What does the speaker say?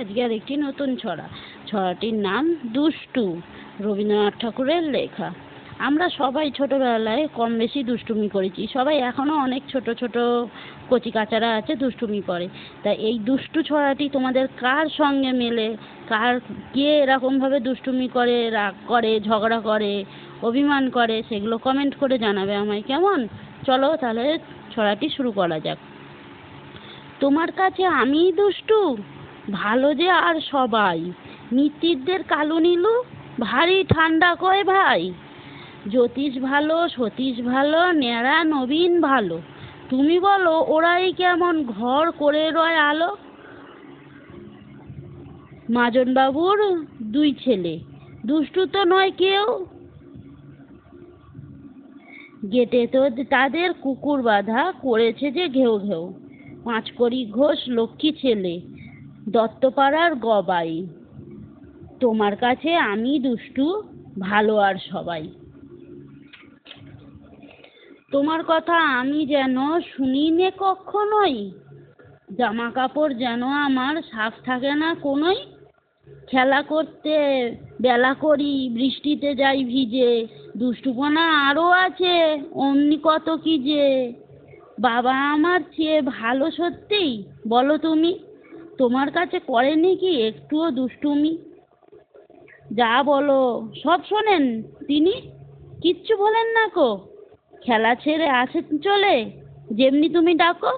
আজকে আর একটি নতুন ছড়া। ছড়াটির নাম দুষ্টু, রবীন্দ্রনাথ ঠাকুরের লেখা। আমরা সবাই ছোটবেলায় কম বেশি দুষ্টুমি করেছি। সবাই এখনো অনেক ছোট ছোট কচি কাচারা আছে দুষ্টুমি করে। তা এই দুষ্টু ছড়াটি তোমাদের কার সঙ্গে মেলে, কে এরকমভাবে দুষ্টুমি করে, রাগ করে, ঝগড়া করে, অভিমান করে, সেগুলো কমেন্ট করে জানাবে আমায়, কেমন? চলো তাহলে ছড়াটি শুরু করা যাক। তোমার কাছে আমিই দুষ্টু, ভালো যে আর সবাই, মিত্তিরদের কালু নীলু ভারী ঠান্ডা কয় ভাই। জ্যোতিষ ভালো, সতীশ ভালো, ন্যাড়া নবীন ভালো, তুমি বলো ওরাই কেমন ঘর করে রয় আলো। মাজন বাবুর দুই ছেলে, দুষ্টু তো নয় কেউ, গেটে তো তাদের কুকুর বাঁধা, করেছে যে ঘেউ ঘেউ। পাঁচকড়ি ঘোষ লক্ষ্মী ছেলে, দত্তপাড়ার গবাই, তোমার কাছে আমি দুষ্টু, ভালো আর সবাই। তোমার কথা আমি যেন শুনি নে কখনোই, জামা কাপড় যেন আমার সাফ থাকে না কোনোই। খেলা করতে বেলা করি, বৃষ্টিতে যাই ভিজে, দুষ্টুপনা আরো আছে অমনি কত কি যে। বাবা আমার চেয়ে ভালো সত্যিই, বলো তুমি, তোমার কাছে করেনি কি একটুও দুষ্টুমি? যা বলো সব শোনেন তিনি, কিচ্ছু বলেন না কো, খেলা ছেড়ে আসেন চলে যেমনি তুমি ডাকো।